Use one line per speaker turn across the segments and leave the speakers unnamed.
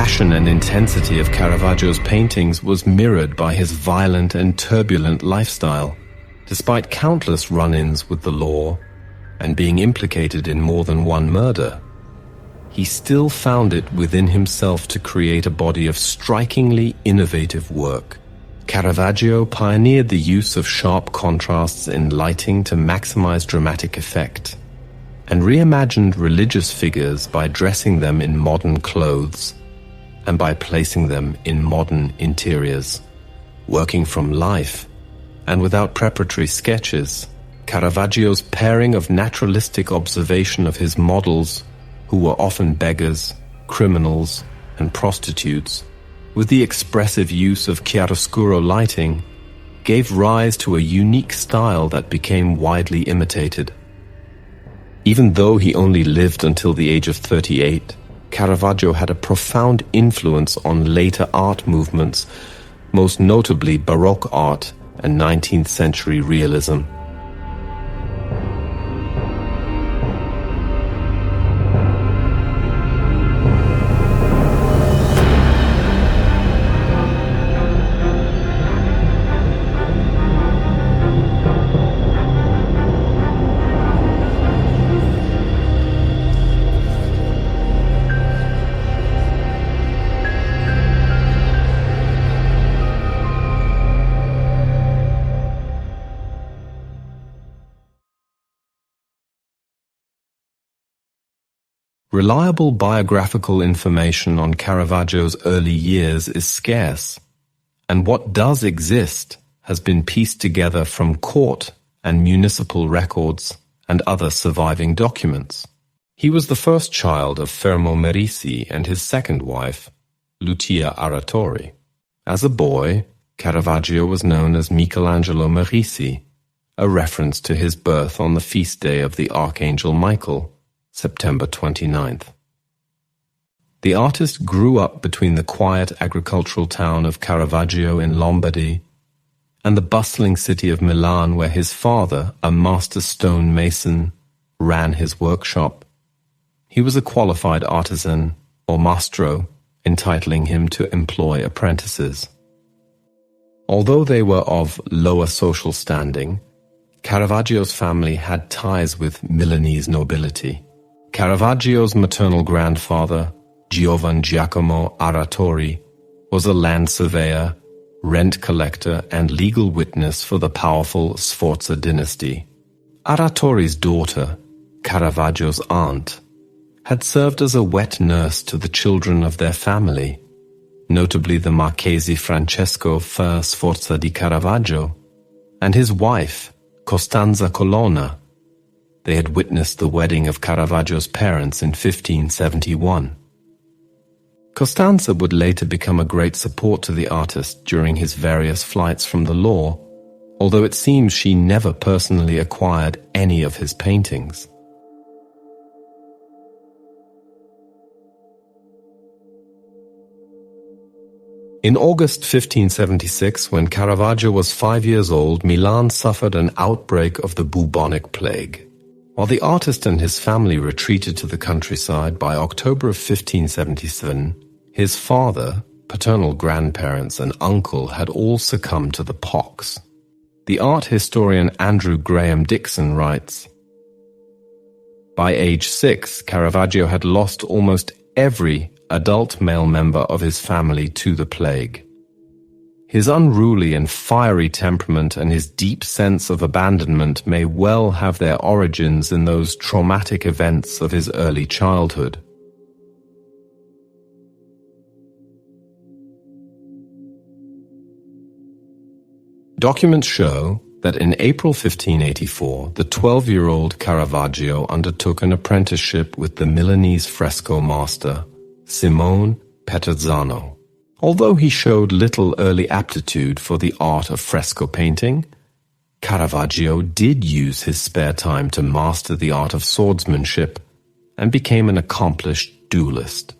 passion and intensity of Caravaggio's paintings was mirrored by his violent and turbulent lifestyle. Despite countless run-ins with the law and being implicated in more than one murder, he still found it within himself to create a body of strikingly innovative work. Caravaggio pioneered the use of sharp contrasts in lighting to maximize dramatic effect, and reimagined religious figures by dressing them in modern clothes and by placing them in modern interiors. Working from life and without preparatory sketches, Caravaggio's pairing of naturalistic observation of his models, who were often beggars, criminals, and prostitutes, with the expressive use of chiaroscuro lighting, gave rise to a unique style that became widely imitated. Even though he only lived until the age of 38, Caravaggio had a profound influence on later art movements, most notably Baroque art and 19th century realism. Reliable biographical information on Caravaggio's early years is scarce, and what does exist has been pieced together from court and municipal records and other surviving documents. He was the first child of Fermo Merisi and his second wife, Lucia Aratori. As a boy, Caravaggio was known as Michelangelo Merisi, a reference to his birth on the feast day of the Archangel Michael, September 29th. The artist grew up between the quiet agricultural town of Caravaggio in Lombardy and the bustling city of Milan, where his father, a master stone mason, ran his workshop. He was a qualified artisan, or mastro, entitling him to employ apprentices. Although they were of lower social standing, Caravaggio's family had ties with Milanese nobility. Caravaggio's maternal grandfather, Giovan Giacomo Aratori, was a land surveyor, rent collector, and legal witness for the powerful Sforza dynasty. Aratori's daughter, Caravaggio's aunt, had served as a wet nurse to the children of their family, notably the Marchese Francesco Fer Sforza di Caravaggio, and his wife, Costanza Colonna. They had witnessed the wedding of Caravaggio's parents in 1571. Costanza would later become a great support to the artist during his various flights from the law, although it seems she never personally acquired any of his paintings. In August 1576, when Caravaggio was 5 years old, Milan suffered an outbreak of the bubonic plague. While the artist and his family retreated to the countryside, by October of 1577, his father, paternal grandparents, and uncle had all succumbed to the pox. The art historian Andrew Graham Dixon writes, "By age 6, Caravaggio had lost almost every adult male member of his family to the plague. His unruly and fiery temperament and his deep sense of abandonment may well have their origins in those traumatic events of his early childhood." Documents show that in April 1584, the 12-year-old Caravaggio undertook an apprenticeship with the Milanese fresco master, Simone Peterzano. Although he showed little early aptitude for the art of fresco painting, Caravaggio did use his spare time to master the art of swordsmanship and became an accomplished duelist.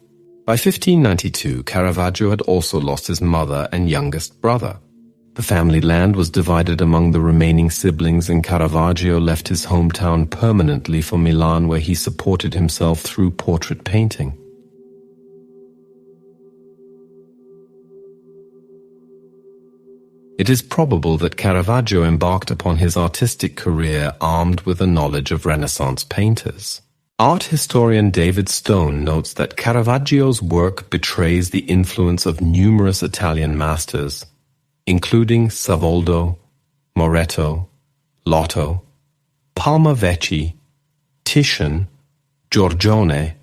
By 1592, Caravaggio had also lost his mother and youngest brother. The family land was divided among the remaining siblings, and Caravaggio left his hometown permanently for Milan, where he supported himself through portrait painting. It is probable that Caravaggio embarked upon his artistic career armed with a knowledge of Renaissance painters. Art historian David Stone notes that Caravaggio's work betrays the influence of numerous Italian masters, including Savoldo, Moretto, Lotto, Palma-Vecchi, Titian, Giorgione,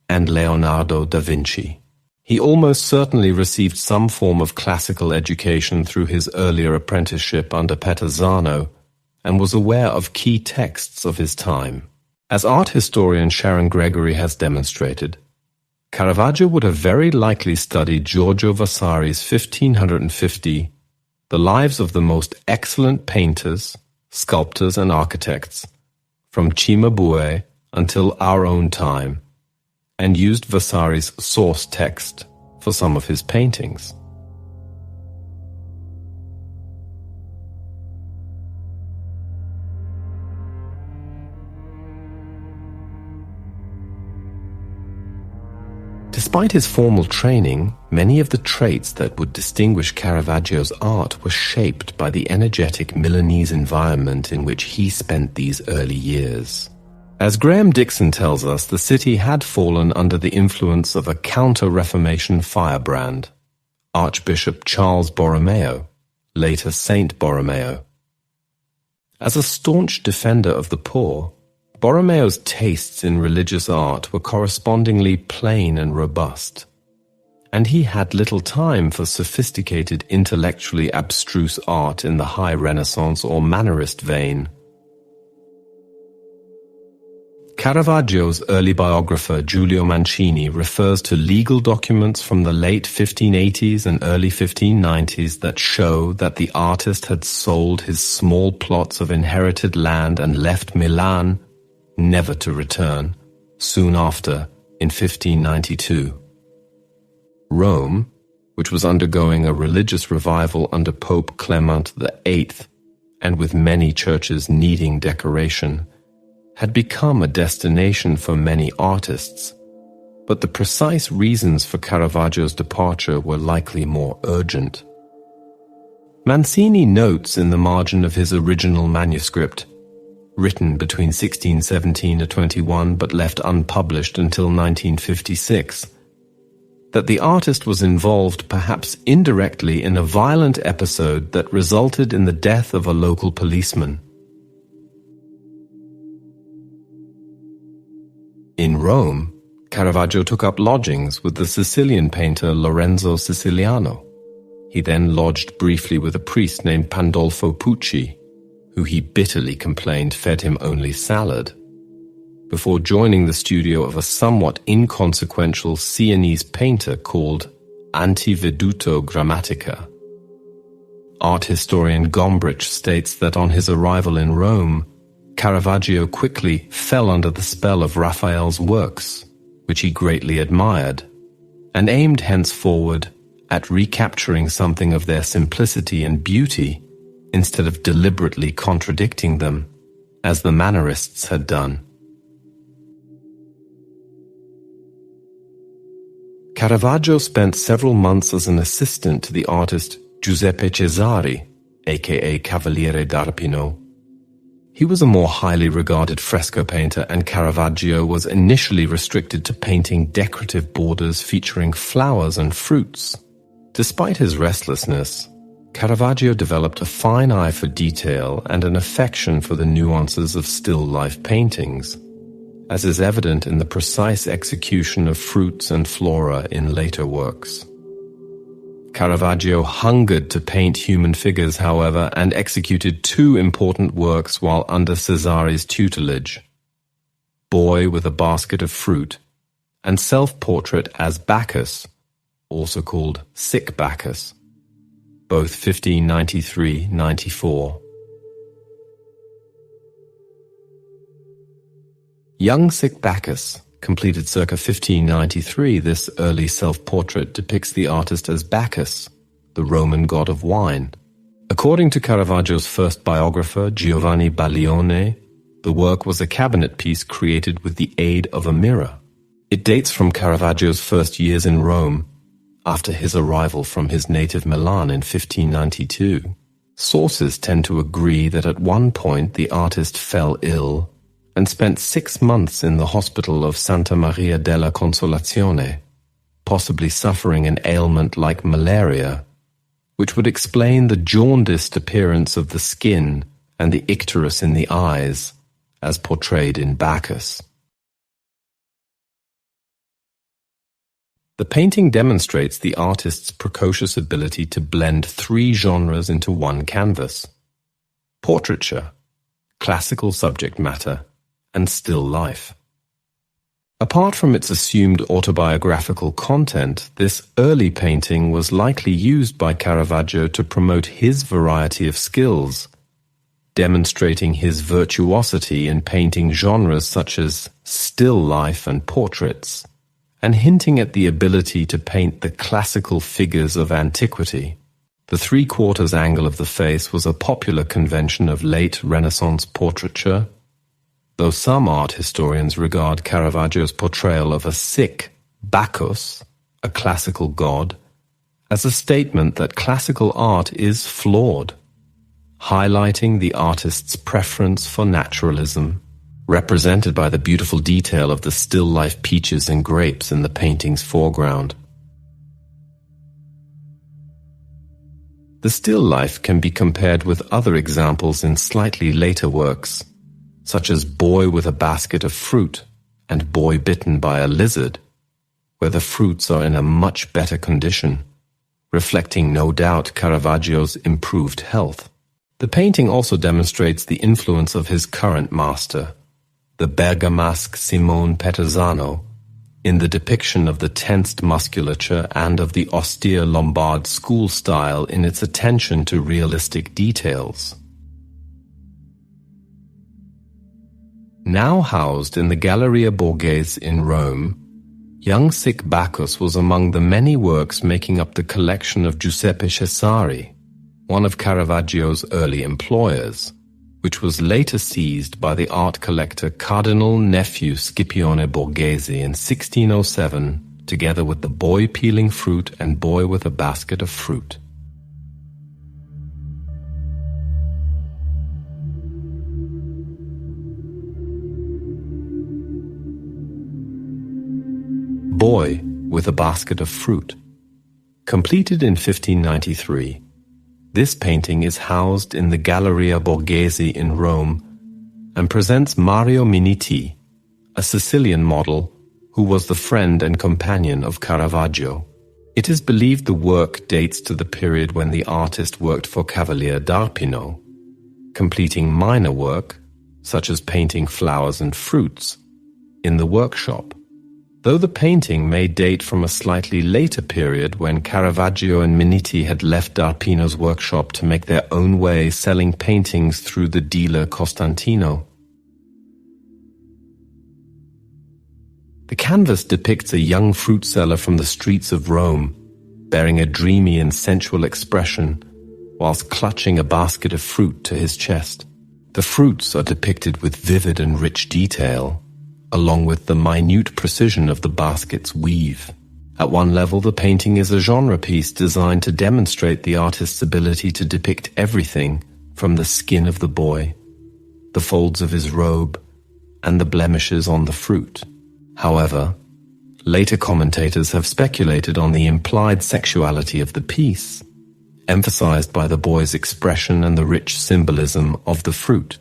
and Leonardo da Vinci. He almost certainly received some form of classical education through his earlier apprenticeship under Peterzano and was aware of key texts of his time. As art historian Sharon Gregory has demonstrated, Caravaggio would have very likely studied Giorgio Vasari's 1550 The Lives of the Most Excellent Painters, Sculptors and Architects, from Cimabue until our own time, and used Vasari's source text for some of his paintings. Despite his formal training, many of the traits that would distinguish Caravaggio's art were shaped by the energetic Milanese environment in which he spent these early years. As Graham Dixon tells us, the city had fallen under the influence of a counter-Reformation firebrand, Archbishop Charles Borromeo, later Saint Borromeo. As a staunch defender of the poor, Borromeo's tastes in religious art were correspondingly plain and robust, and he had little time for sophisticated, intellectually abstruse art in the high Renaissance or Mannerist vein. Caravaggio's early biographer Giulio Mancini refers to legal documents from the late 1580s and early 1590s that show that the artist had sold his small plots of inherited land and left Milan, never to return, soon after, in 1592. Rome, which was undergoing a religious revival under Pope Clement VIII, and with many churches needing decoration, had become a destination for many artists, but the precise reasons for Caravaggio's departure were likely more urgent. Mancini notes in the margin of his original manuscript, written between 1617-21 but left unpublished until 1956, that the artist was involved perhaps indirectly in a violent episode that resulted in the death of a local policeman. In Rome, Caravaggio took up lodgings with the Sicilian painter Lorenzo Siciliano. He then lodged briefly with a priest named Pandolfo Pucci, who he bitterly complained fed him only salad, before joining the studio of a somewhat inconsequential Sienese painter called Antiveduto Grammatica. Art historian Gombrich states that on his arrival in Rome, Caravaggio quickly fell under the spell of Raphael's works, which he greatly admired, and aimed henceforward at recapturing something of their simplicity and beauty instead of deliberately contradicting them, as the Mannerists had done. Caravaggio spent several months as an assistant to the artist Giuseppe Cesari, aka Cavaliere d'Arpino. He was a more highly regarded fresco painter, and Caravaggio was initially restricted to painting decorative borders featuring flowers and fruits. Despite his restlessness, Caravaggio developed a fine eye for detail and an affection for the nuances of still-life paintings, as is evident in the precise execution of fruits and flora in later works. Caravaggio hungered to paint human figures, however, and executed two important works while under Cesari's tutelage: Boy with a Basket of Fruit, and Self-Portrait as Bacchus, also called Sick Bacchus, both 1593-94. Young Sick Bacchus, completed circa 1593, this early self-portrait depicts the artist as Bacchus, the Roman god of wine. According to Caravaggio's first biographer, Giovanni Baglione, the work was a cabinet piece created with the aid of a mirror. It dates from Caravaggio's first years in Rome, after his arrival from his native Milan in 1592. Sources tend to agree that at one point the artist fell ill and spent 6 months in the hospital of Santa Maria della Consolazione, possibly suffering an ailment like malaria, which would explain the jaundiced appearance of the skin and the icterus in the eyes, as portrayed in Bacchus. The painting demonstrates the artist's precocious ability to blend 3 genres into one canvas: portraiture, classical subject matter, and still life. Apart from its assumed autobiographical content, this early painting was likely used by Caravaggio to promote his variety of skills, demonstrating his virtuosity in painting genres such as still life and portraits, and hinting at the ability to paint the classical figures of antiquity. The 3/4 angle of the face was a popular convention of late Renaissance portraiture, though some art historians regard Caravaggio's portrayal of a sick Bacchus, a classical god, as a statement that classical art is flawed, highlighting the artist's preference for naturalism, represented by the beautiful detail of the still-life peaches and grapes in the painting's foreground. The still life can be compared with other examples in slightly later works, such as Boy with a Basket of Fruit and Boy Bitten by a Lizard, where the fruits are in a much better condition, reflecting no doubt Caravaggio's improved health. The painting also demonstrates the influence of his current master, the Bergamasque Simone Peterzano, in the depiction of the tensed musculature and of the austere Lombard school style in its attention to realistic details. Now housed in the Galleria Borghese in Rome, Young Sick Bacchus was among the many works making up the collection of Giuseppe Cesari, one of Caravaggio's early employers, which was later seized by the art collector Cardinal Nephew Scipione Borghese in 1607, together with the Boy Peeling Fruit and Boy with a Basket of Fruit. Boy with a Basket of Fruit. Completed in 1593, this painting is housed in the Galleria Borghese in Rome and presents Mario Miniti, a Sicilian model who was the friend and companion of Caravaggio. It is believed the work dates to the period when the artist worked for Cavalier d'Arpino, completing minor work, such as painting flowers and fruits, in the workshop, though the painting may date from a slightly later period when Caravaggio and Miniti had left d'Arpino's workshop to make their own way selling paintings through the dealer Costantino. The canvas depicts a young fruit seller from the streets of Rome, bearing a dreamy and sensual expression, whilst clutching a basket of fruit to his chest. The fruits are depicted with vivid and rich detail, along with the minute precision of the basket's weave. At one level, the painting is a genre piece designed to demonstrate the artist's ability to depict everything from the skin of the boy, the folds of his robe, and the blemishes on the fruit. However, later commentators have speculated on the implied sexuality of the piece, emphasized by the boy's expression and the rich symbolism of the fruit.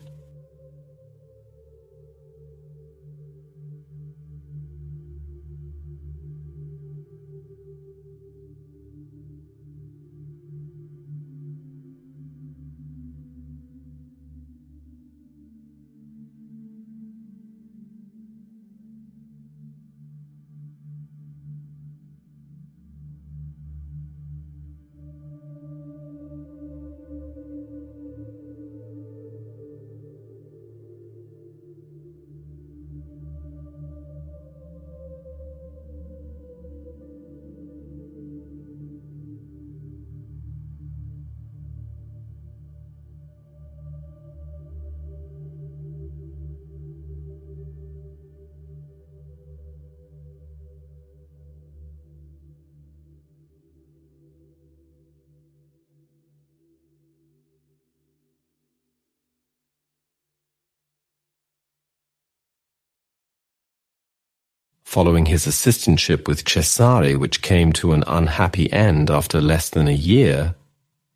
Following his assistantship with Cesare, which came to an unhappy end after less than a year,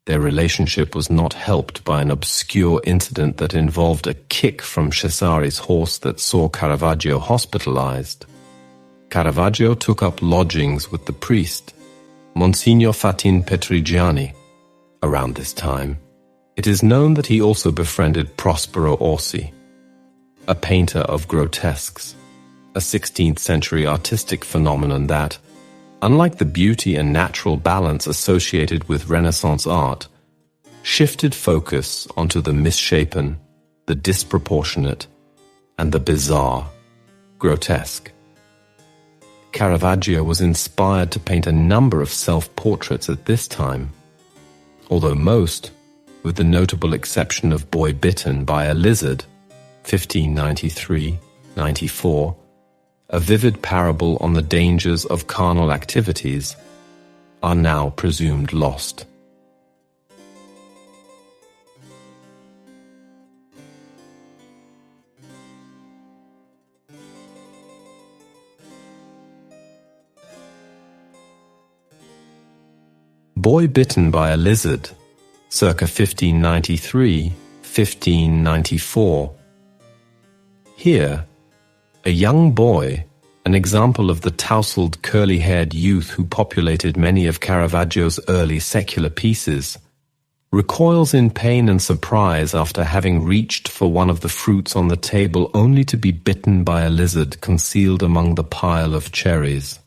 their relationship was not helped by an obscure incident that involved a kick from Cesare's horse that saw Caravaggio hospitalized. Caravaggio took up lodgings with the priest, Monsignor Fatin Petrigiani. Around this time, it is known that he also befriended Prospero Orsi, a painter of grotesques, a 16th century artistic phenomenon that, unlike the beauty and natural balance associated with Renaissance art, shifted focus onto the misshapen, the disproportionate, and the bizarre, grotesque. Caravaggio was inspired to paint a number of self-portraits at this time, although most, with the notable exception of Boy Bitten by a Lizard, 1593-94, a vivid parable on the dangers of carnal activities, are now presumed lost. Boy Bitten by a Lizard, circa 1593-1594. Here, a young boy, an example of the tousled, curly-haired youth who populated many of Caravaggio's early secular pieces, recoils in pain and surprise after having reached for one of the fruits on the table only to be bitten by a lizard concealed among the pile of cherries.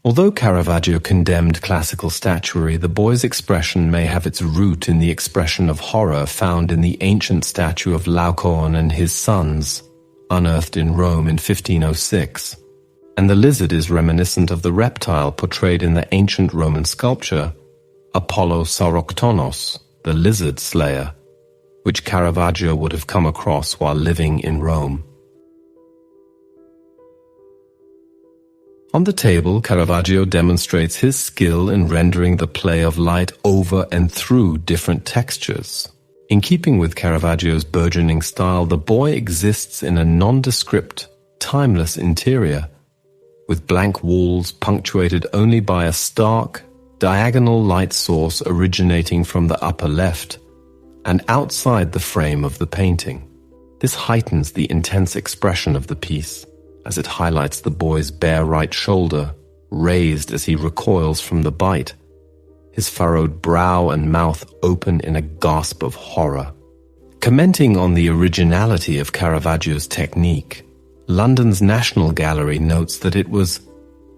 Although Caravaggio condemned classical statuary, the boy's expression may have its root in the expression of horror found in the ancient statue of Laocoon and his sons, unearthed in Rome in 1506, and the lizard is reminiscent of the reptile portrayed in the ancient Roman sculpture, Apollo Sauroktonos, the lizard slayer, which Caravaggio would have come across while living in Rome. On the table, Caravaggio demonstrates his skill in rendering the play of light over and through different textures. In keeping with Caravaggio's burgeoning style, the boy exists in a nondescript, timeless interior, with blank walls punctuated only by a stark, diagonal light source originating from the upper left and outside the frame of the painting. This heightens the intense expression of the piece, as it highlights the boy's bare right shoulder, raised as he recoils from the bite, his furrowed brow and mouth open in a gasp of horror. Commenting on the originality of Caravaggio's technique, London's National Gallery notes that it was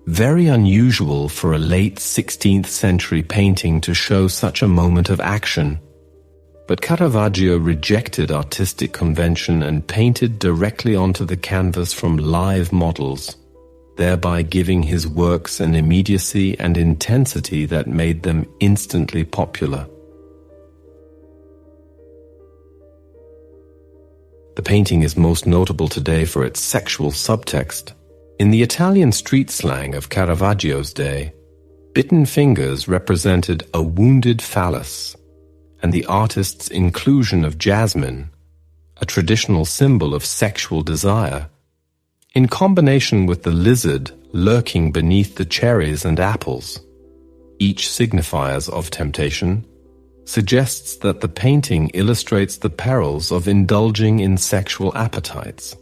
very unusual for a late 16th century painting to show such a moment of action. But Caravaggio rejected artistic convention and painted directly onto the canvas from live models, thereby giving his works an immediacy and intensity that made them instantly popular. The painting is most notable today for its sexual subtext. In the Italian street slang of Caravaggio's day, bitten fingers represented a wounded phallus, and the artist's inclusion of jasmine, a traditional symbol of sexual desire, in combination with the lizard lurking beneath the cherries and apples, each signifiers of temptation, suggests that the painting illustrates the perils of indulging in sexual appetites.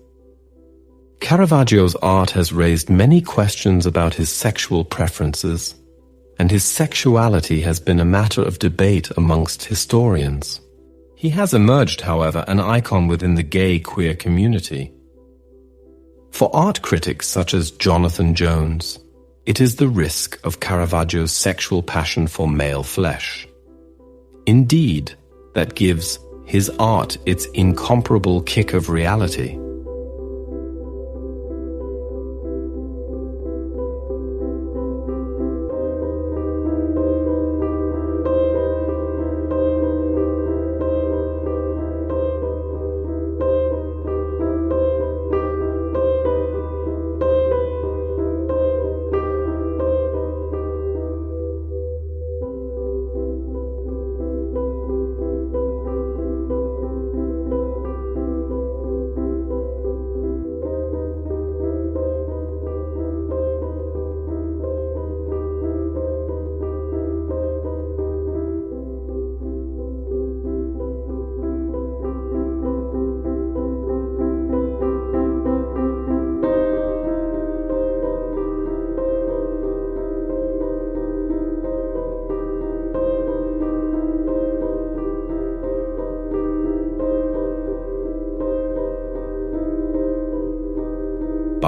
Caravaggio's art has raised many questions about his sexual preferences, and his sexuality has been a matter of debate amongst historians. He has emerged, however, an icon within the gay queer community. For art critics such as Jonathan Jones, it is the risk of Caravaggio's sexual passion for male flesh. Indeed, that gives his art its incomparable kick of reality.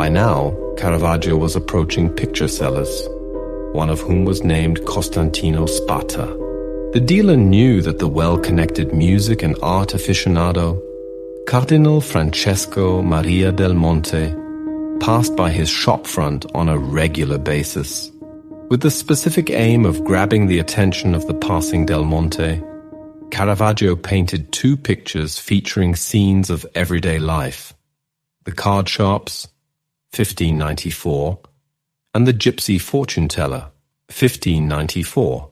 By now, Caravaggio was approaching picture sellers, one of whom was named Costantino Spata. The dealer knew that the well-connected music and art aficionado, Cardinal Francesco Maria del Monte, passed by his shopfront on a regular basis. With the specific aim of grabbing the attention of the passing Del Monte, Caravaggio painted 2 pictures featuring scenes of everyday life: the card shops, 1594, and the gypsy fortune teller, 1594,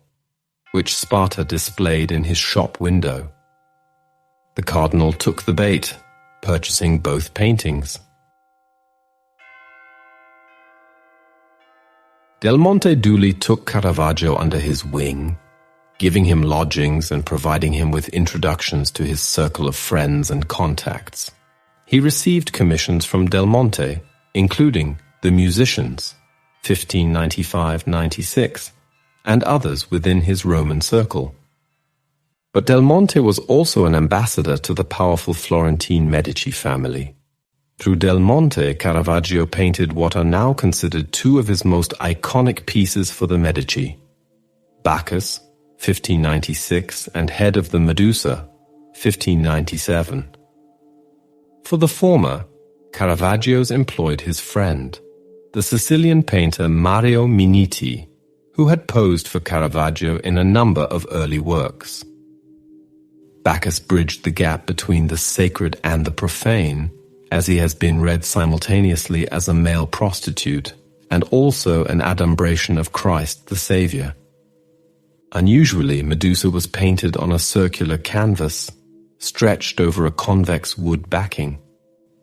which Sparta displayed in his shop window. The cardinal took the bait, purchasing both paintings. Del Monte duly took Caravaggio under his wing, giving him lodgings and providing him with introductions to his circle of friends and contacts. He received commissions from Del Monte, including the musicians, 1595-96, and others within his Roman circle. But Del Monte was also an ambassador to the powerful Florentine Medici family. Through Del Monte, Caravaggio painted what are now considered 2 of his most iconic pieces for the Medici: Bacchus, 1596, and Head of the Medusa, 1597. For the former, Caravaggio's employed his friend, the Sicilian painter Mario Miniti, who had posed for Caravaggio in a number of early works. Bacchus bridged the gap between the sacred and the profane, as he has been read simultaneously as a male prostitute and also an adumbration of Christ the Savior. Unusually, Medusa was painted on a circular canvas, stretched over a convex wood backing.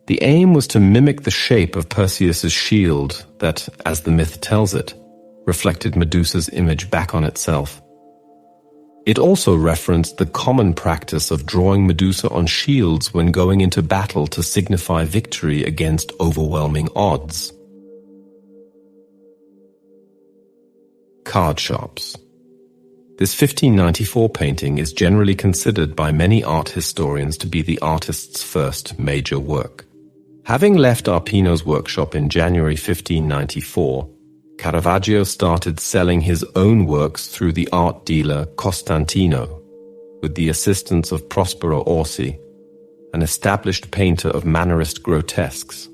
The aim was to mimic the shape of Perseus's shield that, as the myth tells it, reflected Medusa's image back on itself. It also referenced the common practice of drawing Medusa on shields when going into battle to signify victory against overwhelming odds. Card shops. This 1594 painting is generally considered by many art historians to be the artist's first major work. Having left Arpino's workshop in January 1594, Caravaggio started selling his own works through the art dealer Costantino, with the assistance of Prospero Orsi, an established painter of Mannerist grotesques,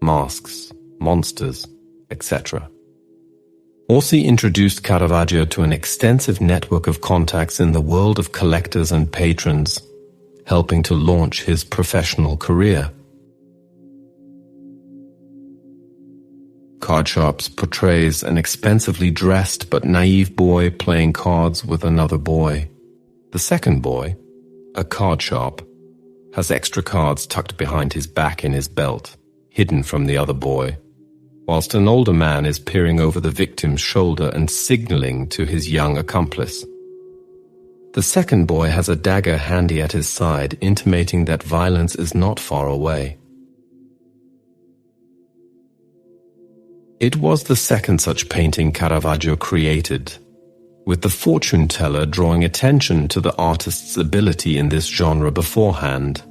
masks, monsters, etc. Orsi introduced Caravaggio to an extensive network of contacts in the world of collectors and patrons, helping to launch his professional career. Card Shops portrays an expensively dressed but naive boy playing cards with another boy. The second boy, a card sharp, has extra cards tucked behind his back in his belt, hidden from the other boy, whilst an older man is peering over the victim's shoulder and signaling to his young accomplice. The second boy has a dagger handy at his side, intimating that violence is not far away. It was the second such painting Caravaggio created, with the fortune teller drawing attention to the artist's ability in this genre beforehand,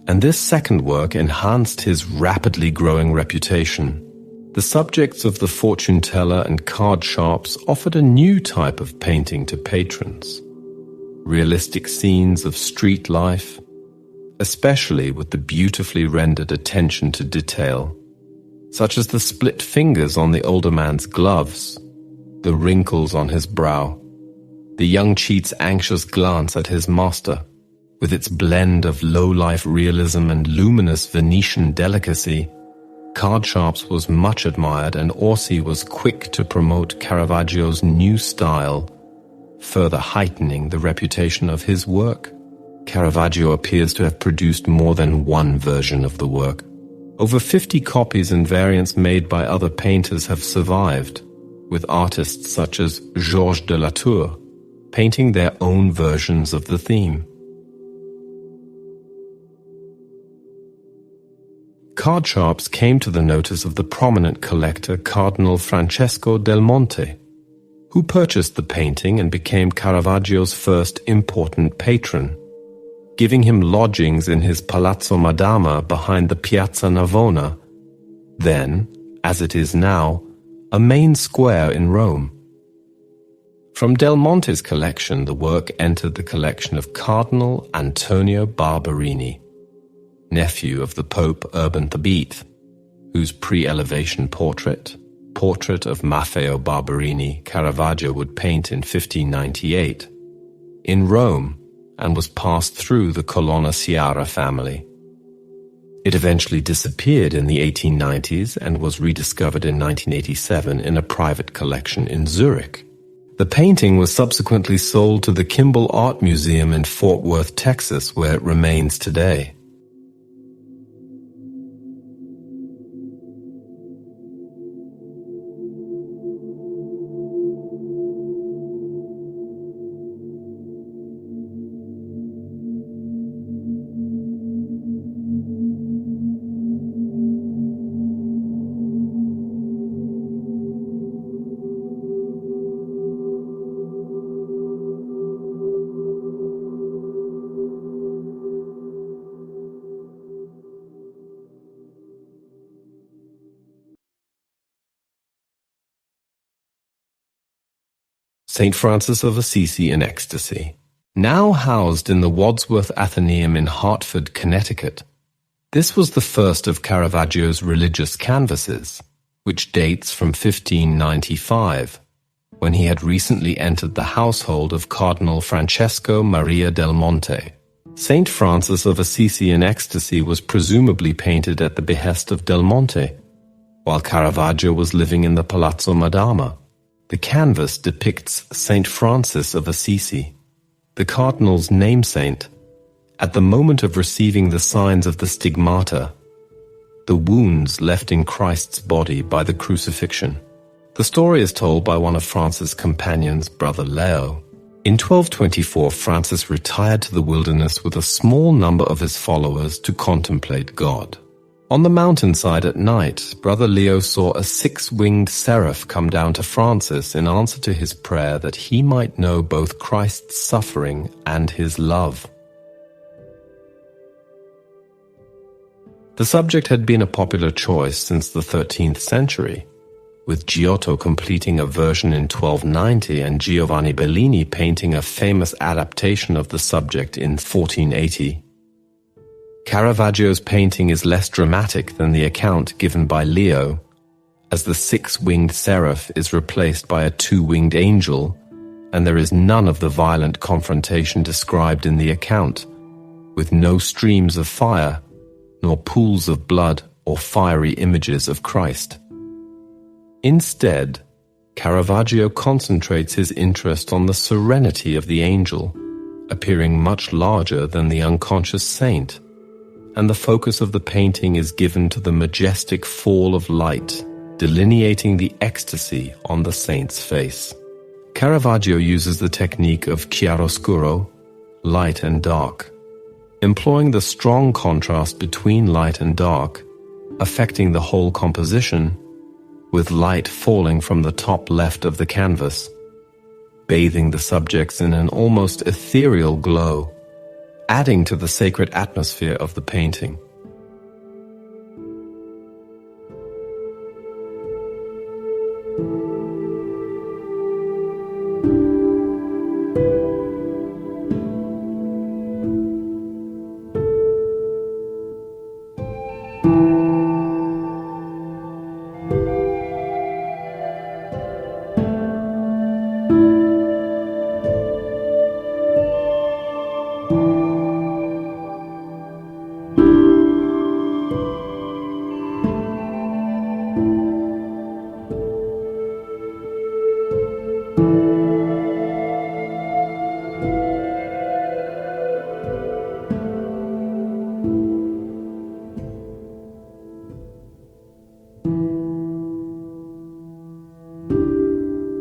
and this second work enhanced his rapidly growing reputation. The subjects of the fortune teller and card sharps offered a new type of painting to patrons. Realistic scenes of street life, especially with the beautifully rendered attention to detail, such as the split fingers on the older man's gloves, the wrinkles on his brow, the young cheat's anxious glance at his master, with its blend of low-life realism and luminous Venetian delicacy. Card Sharps was much admired, and Orsi was quick to promote Caravaggio's new style, further heightening the reputation of his work. Caravaggio appears to have produced more than one version of the work. Over 50 copies and variants made by other painters have survived, with artists such as Georges de la Tour painting their own versions of the theme. Card sharps came to the notice of the prominent collector Cardinal Francesco del Monte, who purchased the painting and became Caravaggio's first important patron, giving him lodgings in his Palazzo Madama behind the Piazza Navona, then, as it is now, a main square in Rome. From Del Monte's collection, the work entered the collection of Cardinal Antonio Barberini, nephew of the Pope Urban VIII, whose pre-elevation portrait of Maffeo Barberini, Caravaggio would paint in 1598, in Rome, and was passed through the Colonna Sciarra family. It eventually disappeared in the 1890s and was rediscovered in 1987 in a private collection in Zurich. The painting was subsequently sold to the Kimball Art Museum in Fort Worth, Texas, where it remains today. St. Francis of Assisi in Ecstasy. Now housed in the Wadsworth Athenaeum in Hartford, Connecticut, this was the first of Caravaggio's religious canvases, which dates from 1595, when he had recently entered the household of Cardinal Francesco Maria del Monte. St. Francis of Assisi in Ecstasy was presumably painted at the behest of Del Monte, while Caravaggio was living in the Palazzo Madama. The canvas depicts St. Francis of Assisi, the cardinal's namesaint, at the moment of receiving the signs of the stigmata, the wounds left in Christ's body by the crucifixion. The story is told by one of Francis' companions, Brother Leo. In 1224, Francis retired to the wilderness with a small number of his followers to contemplate God. On the mountainside at night, Brother Leo saw a 6-winged seraph come down to Francis in answer to his prayer that he might know both Christ's suffering and his love. The subject had been a popular choice since the 13th century, with Giotto completing a version in 1290 and Giovanni Bellini painting a famous adaptation of the subject in 1480. Caravaggio's painting is less dramatic than the account given by Leo, as the 6-winged seraph is replaced by a 2-winged angel, and there is none of the violent confrontation described in the account, with no streams of fire, nor pools of blood or fiery images of Christ. Instead, Caravaggio concentrates his interest on the serenity of the angel, appearing much larger than the unconscious saint, and the focus of the painting is given to the majestic fall of light, delineating the ecstasy on the saint's face. Caravaggio uses the technique of chiaroscuro, light and dark, employing the strong contrast between light and dark, affecting the whole composition, with light falling from the top left of the canvas, bathing the subjects in an almost ethereal glow, adding to the sacred atmosphere of the painting.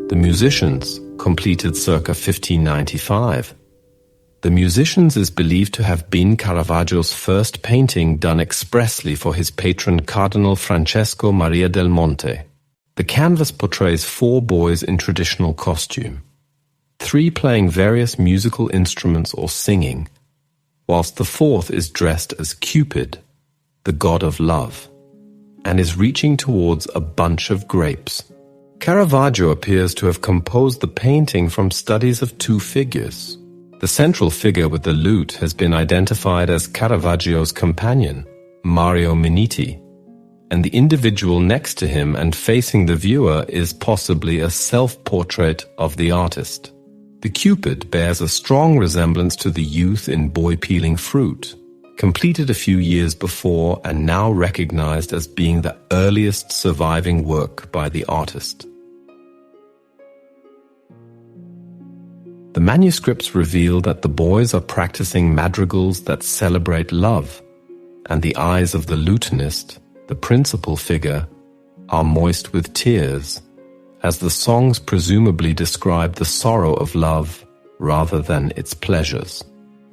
The Musicians, completed circa 1595. The Musicians is believed to have been Caravaggio's first painting done expressly for his patron Cardinal Francesco Maria del Monte. The canvas portrays 4 boys in traditional costume, 3 playing various musical instruments or singing, whilst the 4th is dressed as Cupid, the god of love. and is reaching towards a bunch of grapes. Caravaggio appears to have composed the painting from studies of two figures. The central figure with the lute has been identified as Caravaggio's companion, Mario Minetti, and the individual next to him and facing the viewer is possibly a self-portrait of the artist. The Cupid bears a strong resemblance to the youth in Boy Peeling Fruit, completed a few years before and now recognized as being the earliest surviving work by the artist. The manuscripts reveal that the boys are practicing madrigals that celebrate love, and the eyes of the lutenist, the principal figure, are moist with tears, as the songs presumably describe the sorrow of love rather than its pleasures.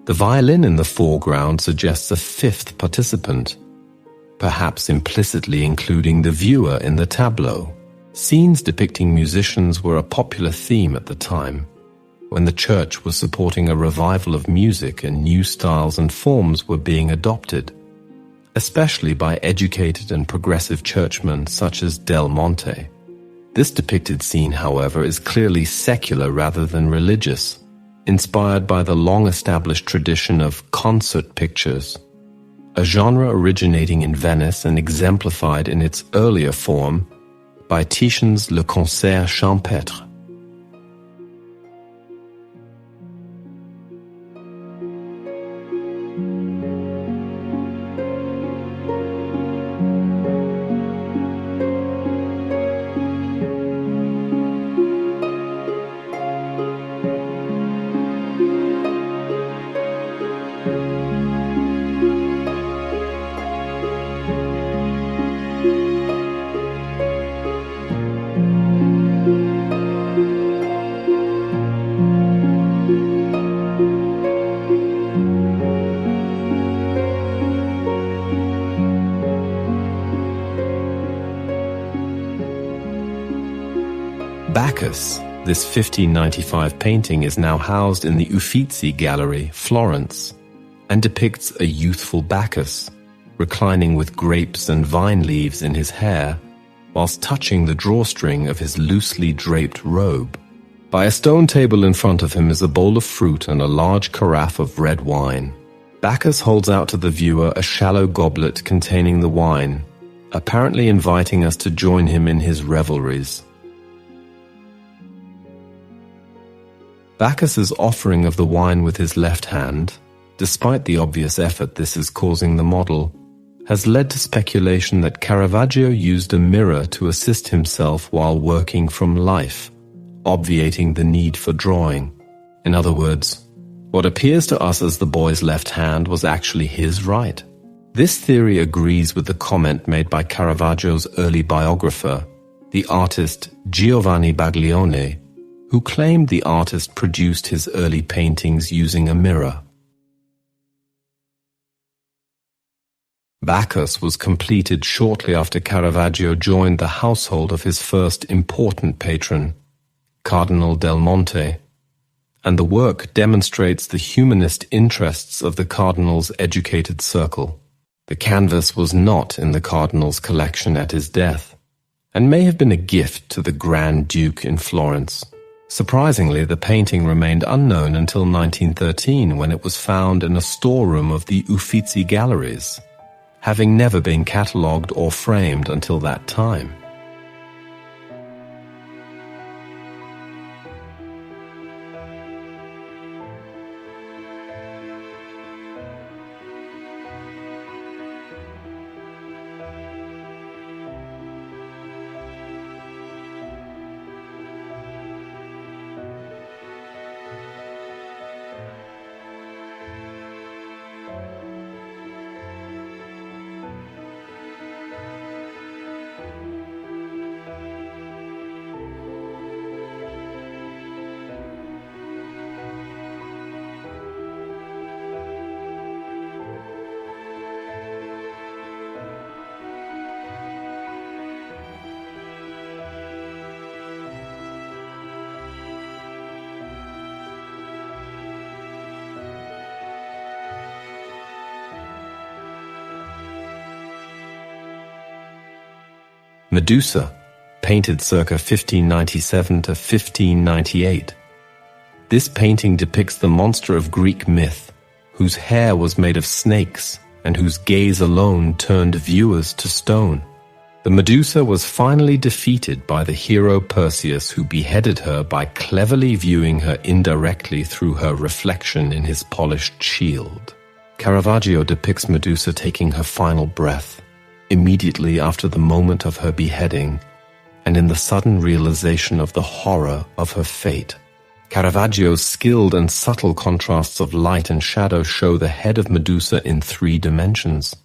The violin in the foreground suggests a fifth participant, perhaps implicitly including the viewer in the tableau. Scenes depicting musicians were a popular theme at the time, when the church was supporting a revival of music and new styles and forms were being adopted, especially by educated and progressive churchmen such as Del Monte. This depicted scene, however, is clearly secular rather than religious, inspired by the long-established tradition of concert pictures, a genre originating in Venice and exemplified in its earlier form by Titian's Le Concert Champêtre. Bacchus, this 1595 painting, is now housed in the Uffizi Gallery, Florence, and depicts a youthful Bacchus, reclining with grapes and vine leaves in his hair, whilst touching the drawstring of his loosely draped robe. By a stone table in front of him is a bowl of fruit and a large carafe of red wine. Bacchus holds out to the viewer a shallow goblet containing the wine, apparently inviting us to join him in his revelries. Bacchus's offering of the wine with his left hand, despite the obvious effort this is causing the model, has led to speculation that Caravaggio used a mirror to assist himself while working from life, obviating the need for drawing. In other words, what appears to us as the boy's left hand was actually his right. This theory agrees with the comment made by Caravaggio's early biographer, the artist Giovanni Baglione, who claimed the artist produced his early paintings using a mirror. Bacchus was completed shortly after Caravaggio joined the household of his first important patron, Cardinal Del Monte, and the work demonstrates the humanist interests of the cardinal's educated circle. The canvas was not in the cardinal's collection at his death, and may have been a gift to the Grand Duke in Florence. Surprisingly, the painting remained unknown until 1913, when it was found in a storeroom of the Uffizi Galleries, having never been catalogued or framed until that time. Medusa, painted circa 1597 to 1598. This painting depicts the monster of Greek myth, whose hair was made of snakes and whose gaze alone turned viewers to stone. The Medusa was finally defeated by the hero Perseus, who beheaded her by cleverly viewing her indirectly through her reflection in his polished shield. Caravaggio depicts Medusa taking her final breath, immediately after the moment of her beheading, and in the sudden realization of the horror of her fate. Caravaggio's skilled and subtle contrasts of light and shadow show the head of Medusa in 3 dimensions.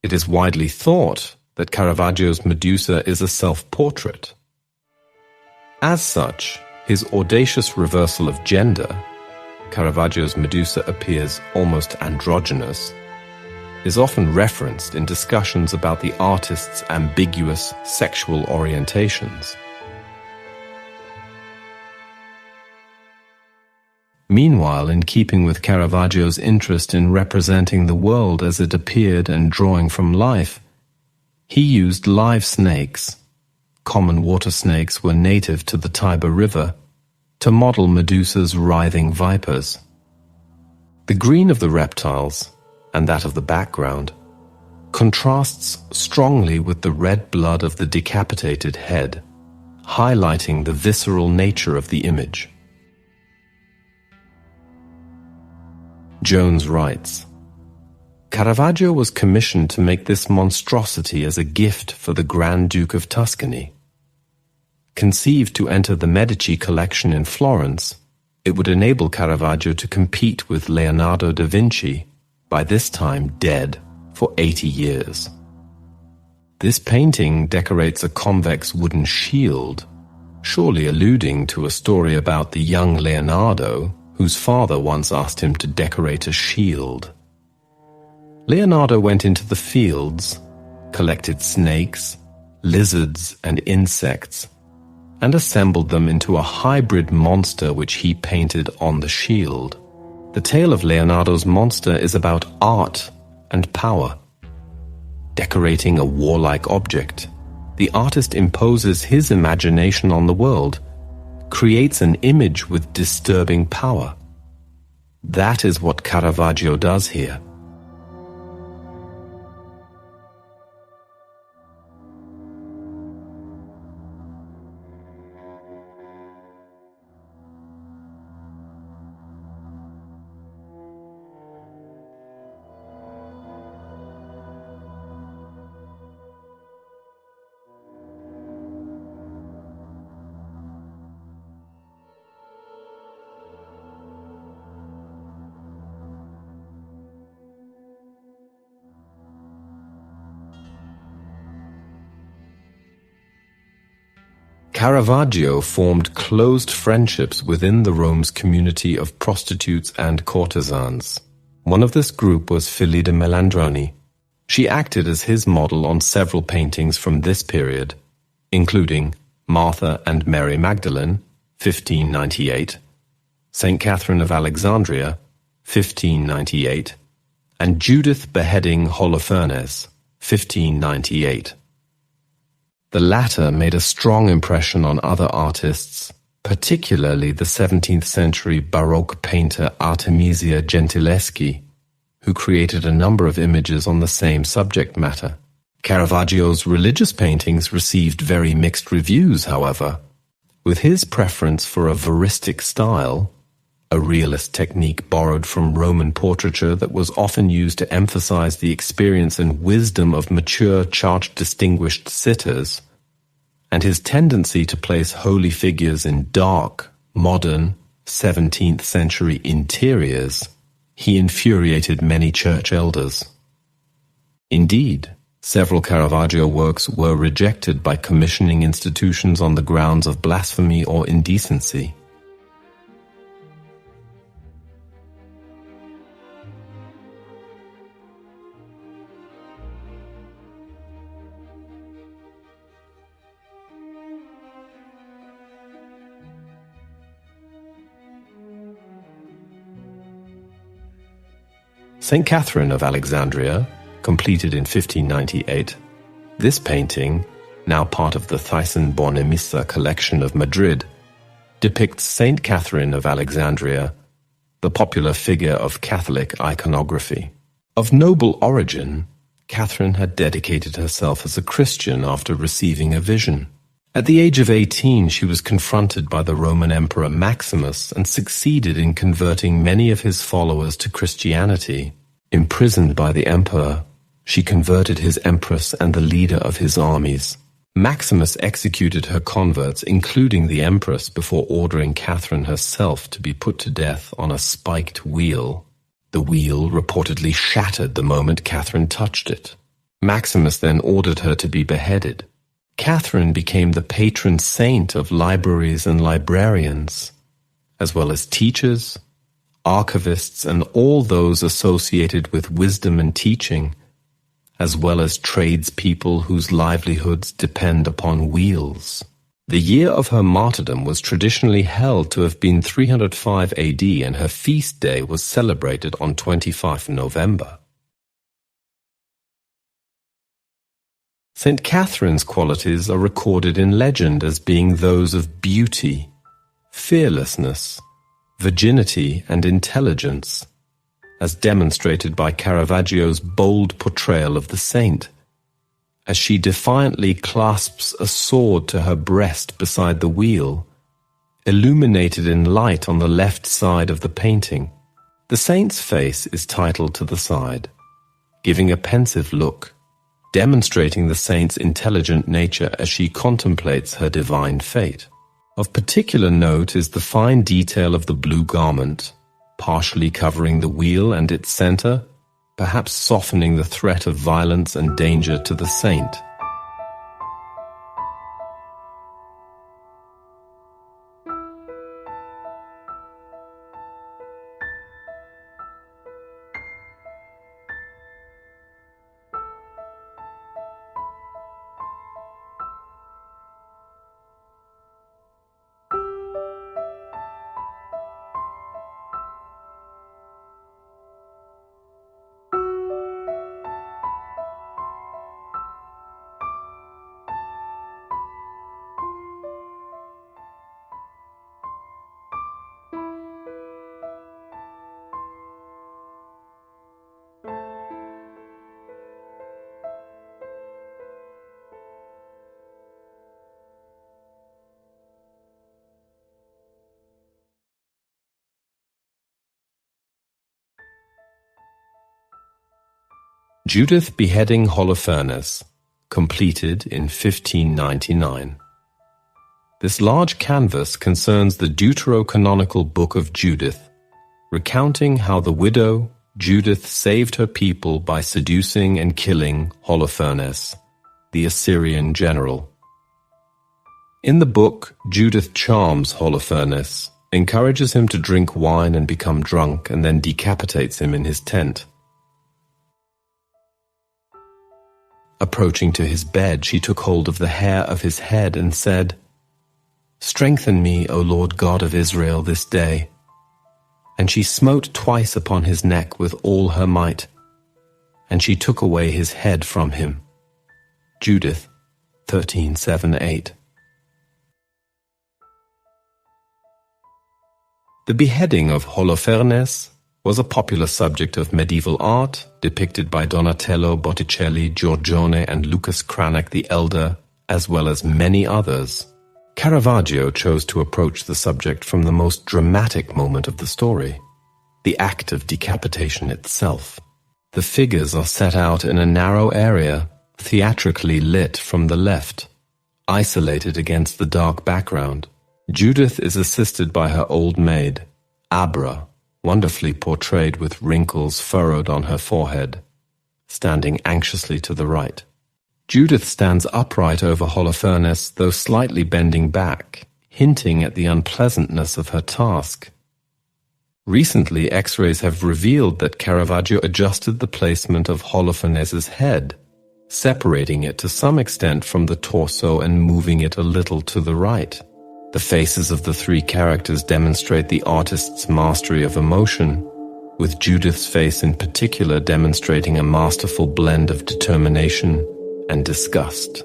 It is widely thought that Caravaggio's Medusa is a self-portrait. As such, his audacious reversal of gender, Caravaggio's Medusa appears almost androgynous, is often referenced in discussions about the artist's ambiguous sexual orientations. Meanwhile, in keeping with Caravaggio's interest in representing the world as it appeared and drawing from life, he used live snakes, common water snakes were native to the Tiber River, to model Medusa's writhing vipers. The green of the reptiles, and that of the background, contrasts strongly with the red blood of the decapitated head, highlighting the visceral nature of the image. Jones writes, Caravaggio was commissioned to make this monstrosity as a gift for the Grand Duke of Tuscany. Conceived to enter the Medici collection in Florence, it would enable Caravaggio to compete with Leonardo da Vinci, by this time dead for 80 years. This painting decorates a convex wooden shield, surely alluding to a story about the young Leonardo, whose father once asked him to decorate a shield. Leonardo went into the fields, collected snakes, lizards, and insects, and assembled them into a hybrid monster which he painted on the shield. The tale of Leonardo's monster is about art and power. Decorating a warlike object, the artist imposes his imagination on the world, creates an image with disturbing power. That is what Caravaggio does here. Caravaggio formed closed friendships within the Rome's community of prostitutes and courtesans. One of this group was Philida Melandroni. She acted as his model on several paintings from this period, including Martha and Mary Magdalene, 1598, St. Catherine of Alexandria, 1598, and Judith Beheading Holofernes, 1598. The latter made a strong impression on other artists, particularly the 17th century Baroque painter Artemisia Gentileschi, who created a number of images on the same subject matter. Caravaggio's religious paintings received very mixed reviews, however. With his preference for a veristic style, a realist technique borrowed from Roman portraiture that was often used to emphasize the experience and wisdom of mature, charge-distinguished sitters, and his tendency to place holy figures in dark, modern, 17th century interiors, he infuriated many church elders. Indeed, several Caravaggio works were rejected by commissioning institutions on the grounds of blasphemy or indecency. St. Catherine of Alexandria, completed in 1598. This painting, now part of the Thyssen-Bornemisza collection of Madrid, depicts Saint Catherine of Alexandria, the popular figure of Catholic iconography. Of noble origin, Catherine had dedicated herself as a Christian after receiving a vision. At the age of 18, she was confronted by the Roman Emperor Maximus and succeeded in converting many of his followers to Christianity. Imprisoned by the emperor, she converted his empress and the leader of his armies. Maximus executed her converts, including the empress, before ordering Catherine herself to be put to death on a spiked wheel. The wheel reportedly shattered the moment Catherine touched it. Maximus then ordered her to be beheaded. Catherine became the patron saint of libraries and librarians, as well as teachers, archivists, and all those associated with wisdom and teaching, as well as tradespeople whose livelihoods depend upon wheels. The year of her martyrdom was traditionally held to have been 305 AD, and her feast day was celebrated on 25 November. St. Catherine's qualities are recorded in legend as being those of beauty, fearlessness, virginity, and intelligence, as demonstrated by Caravaggio's bold portrayal of the saint, as she defiantly clasps a sword to her breast beside the wheel, illuminated in light on the left side of the painting. The saint's face is titled to the side, giving a pensive look, demonstrating the saint's intelligent nature as she contemplates her divine fate. Of particular note is the fine detail of the blue garment, partially covering the wheel and its center, perhaps softening the threat of violence and danger to the saint. Judith Beheading Holofernes, completed in 1599. This large canvas concerns the deuterocanonical Book of Judith, recounting how the widow Judith saved her people by seducing and killing Holofernes, the Assyrian general. In the book, Judith charms Holofernes, encourages him to drink wine and become drunk, and then decapitates him in his tent. Approaching to his bed, she took hold of the hair of his head and said, "Strengthen me, O Lord God of Israel, this day." And she smote twice upon his neck with all her might, and she took away his head from him. Judith 13:7-8. The beheading of Holofernes was a popular subject of medieval art, depicted by Donatello, Botticelli, Giorgione, and Lucas Cranach the Elder, as well as many others. Caravaggio chose to approach the subject from the most dramatic moment of the story, the act of decapitation itself. The figures are set out in a narrow area, theatrically lit from the left, isolated against the dark background. Judith is assisted by her old maid, Abra, wonderfully portrayed with wrinkles furrowed on her forehead, standing anxiously to the right. Judith stands upright over Holofernes, though slightly bending back, hinting at the unpleasantness of her task. Recently, X-rays have revealed that Caravaggio adjusted the placement of Holofernes's head, separating it to some extent from the torso and moving it a little to the right. The faces of the three characters demonstrate the artist's mastery of emotion, with Judith's face in particular demonstrating a masterful blend of determination and disgust.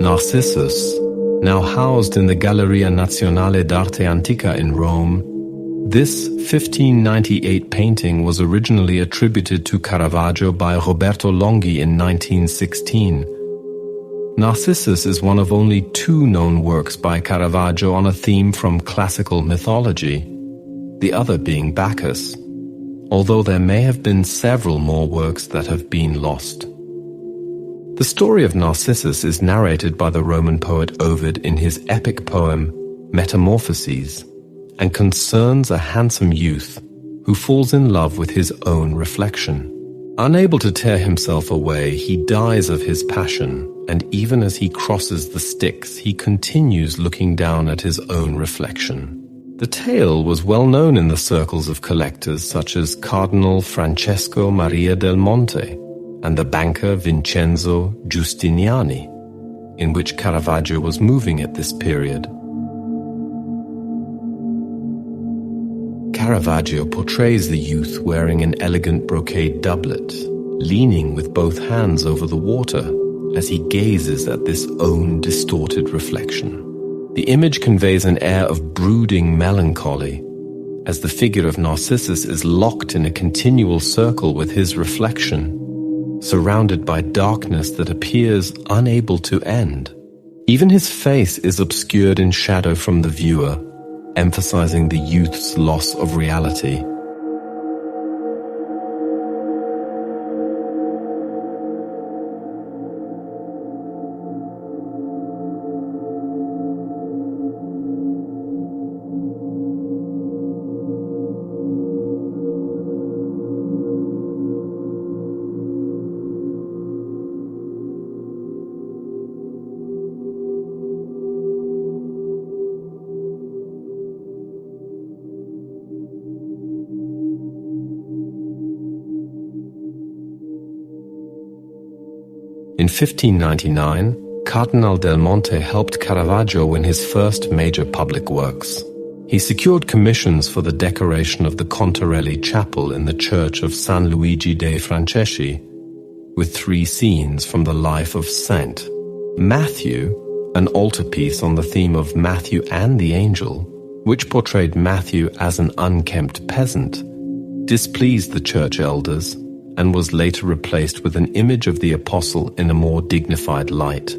Narcissus, now housed in the Galleria Nazionale d'Arte Antica in Rome, this 1598 painting was originally attributed to Caravaggio by Roberto Longhi in 1916. Narcissus is one of only 2 known works by Caravaggio on a theme from classical mythology, the other being Bacchus, although there may have been several more works that have been lost. The story of Narcissus is narrated by the Roman poet Ovid in his epic poem Metamorphoses, and concerns a handsome youth who falls in love with his own reflection. Unable to tear himself away, he dies of his passion, and even as he crosses the Styx, he continues looking down at his own reflection. The tale was well known in the circles of collectors such as Cardinal Francesco Maria del Monte and the banker Vincenzo Giustiniani, in which Caravaggio was moving at this period. Caravaggio portrays the youth wearing an elegant brocade doublet, leaning with both hands over the water as he gazes at this own distorted reflection. The image conveys an air of brooding melancholy, as the figure of Narcissus is locked in a continual circle with his reflection, surrounded by darkness that appears unable to end. Even his face is obscured in shadow from the viewer, emphasizing the youth's loss of reality. In 1599, Cardinal del Monte helped Caravaggio win his first major public works. He secured commissions for the decoration of the Contarelli Chapel in the church of San Luigi dei Franceschi, with 3 scenes from the life of Saint Matthew, an altarpiece on the theme of Matthew and the angel, which portrayed Matthew as an unkempt peasant, displeased the church elders and was later replaced with an image of the apostle in a more dignified light,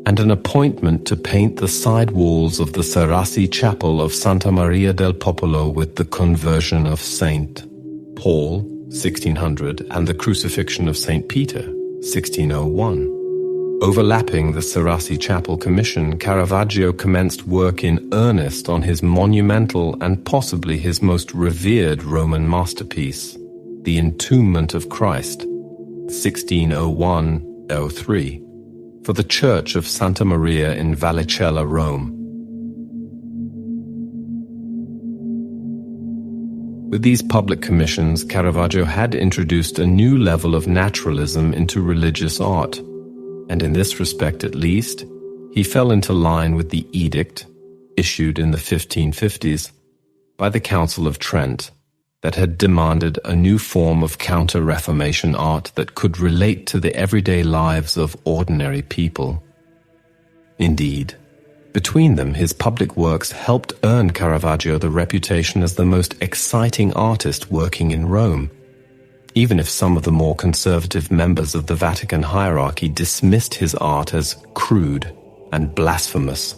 and an appointment to paint the side walls of the Serassi Chapel of Santa Maria del Popolo with the conversion of Saint Paul, 1600, and the crucifixion of Saint Peter, 1601. Overlapping the Serassi Chapel commission, Caravaggio commenced work in earnest on his monumental and possibly his most revered Roman masterpiece, The Entombment of Christ, 1601-03, for the Church of Santa Maria in Vallicella, Rome. With these public commissions, Caravaggio had introduced a new level of naturalism into religious art, and in this respect at least, he fell into line with the edict, issued in the 1550s, by the Council of Trent, that had demanded a new form of counter-Reformation art that could relate to the everyday lives of ordinary people. Indeed, Between them, his public works helped earn Caravaggio the reputation as the most exciting artist working in Rome, even if some of the more conservative members of the Vatican hierarchy dismissed his art as crude and blasphemous.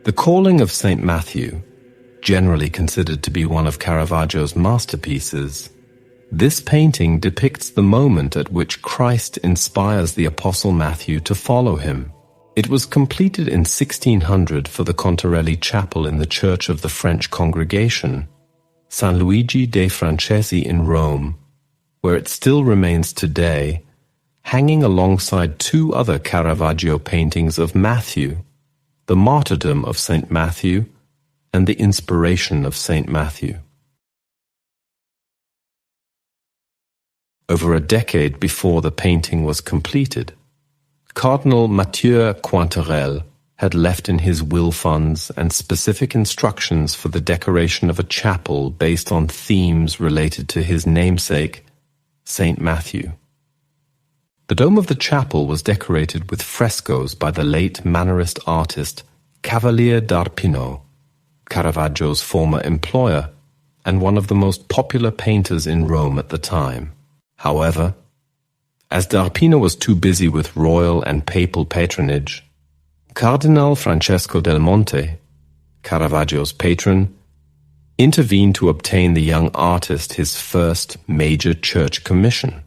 The Calling of St. Matthew, generally considered to be one of Caravaggio's masterpieces, this painting depicts the moment at which Christ inspires the Apostle Matthew to follow him. It was completed in 1600 for the Contarelli Chapel in the Church of the French Congregation, San Luigi dei Francesi in Rome, where it still remains today, hanging alongside two other Caravaggio paintings of Matthew, the martyrdom of St. Matthew and the inspiration of St. Matthew. Over a decade before the painting was completed, Cardinal Mathieu Cointerel had left in his will funds and specific instructions for the decoration of a chapel based on themes related to his namesake, St. Matthew. The dome of the chapel was decorated with frescoes by the late Mannerist artist Cavalier d'Arpino, Caravaggio's former employer and one of the most popular painters in Rome at the time. However, as d'Arpino was too busy with royal and papal patronage, Cardinal Francesco del Monte, Caravaggio's patron, intervened to obtain the young artist his first major church commission.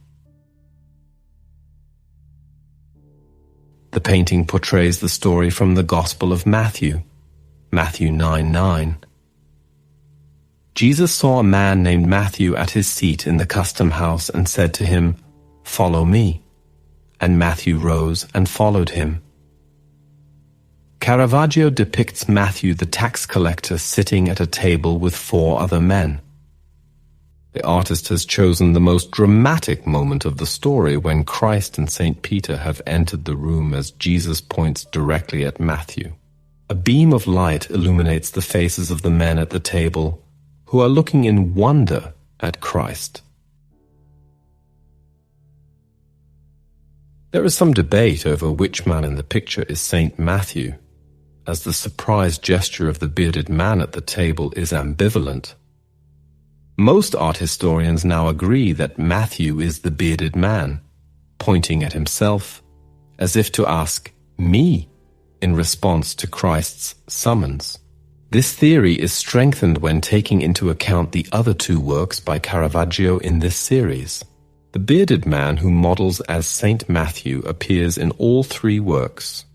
The painting portrays the story from the Gospel of Matthew, Matthew 9:9. Jesus saw a man named Matthew at his seat in the custom house and said to him, "Follow me." And Matthew rose and followed him. Caravaggio depicts Matthew the tax collector sitting at a table with four other men. The artist has chosen the most dramatic moment of the story when Christ and St. Peter have entered the room as Jesus points directly at Matthew. A beam of light illuminates the faces of the men at the table who are looking in wonder at Christ. There is some debate over which man in the picture is St. Matthew, as the surprised gesture of the bearded man at the table is ambivalent. Most art historians now agree that Matthew is the bearded man, pointing at himself, as if to ask, "Me?" in response to Christ's summons. This theory is strengthened when taking into account the other two works by Caravaggio in this series. The bearded man who models as St. Matthew appears in all three works,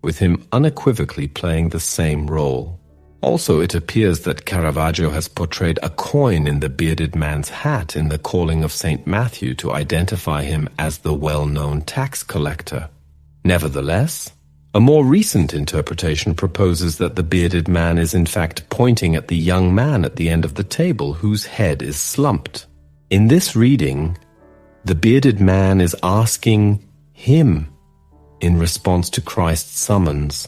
with him unequivocally playing the same role. Also, it appears that Caravaggio has portrayed a coin in the bearded man's hat in the Calling of St. Matthew to identify him as the well-known tax collector. Nevertheless, a more recent interpretation proposes that the bearded man is in fact pointing at the young man at the end of the table whose head is slumped. In this reading, the bearded man is asking him in response to Christ's summons,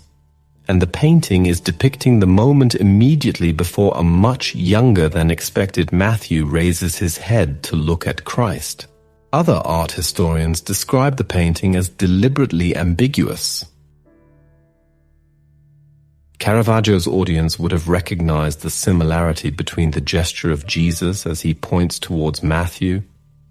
and the painting is depicting the moment immediately before a much younger than expected Matthew raises his head to look at Christ. Other art historians describe the painting as deliberately ambiguous. Caravaggio's audience would have recognized the similarity between the gesture of Jesus as he points towards Matthew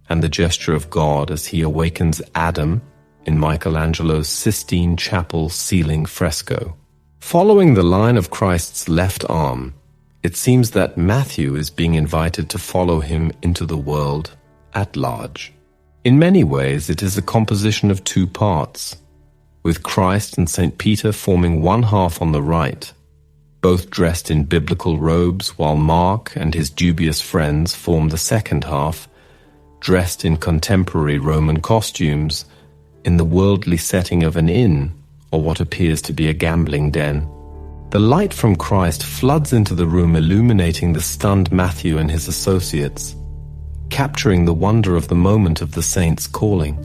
and the gesture of God as he awakens Adam in Michelangelo's Sistine Chapel ceiling fresco. Following the line of Christ's left arm, it seems that Matthew is being invited to follow him into the world at large. In many ways, it is a composition of two parts, with Christ and St. Peter forming one half on the right, both dressed in biblical robes, while Mark and his dubious friends form the second half, dressed in contemporary Roman costumes, in the worldly setting of an inn, or what appears to be a gambling den. The light from Christ floods into the room, illuminating the stunned Matthew and his associates, capturing the wonder of the moment of the saints' calling.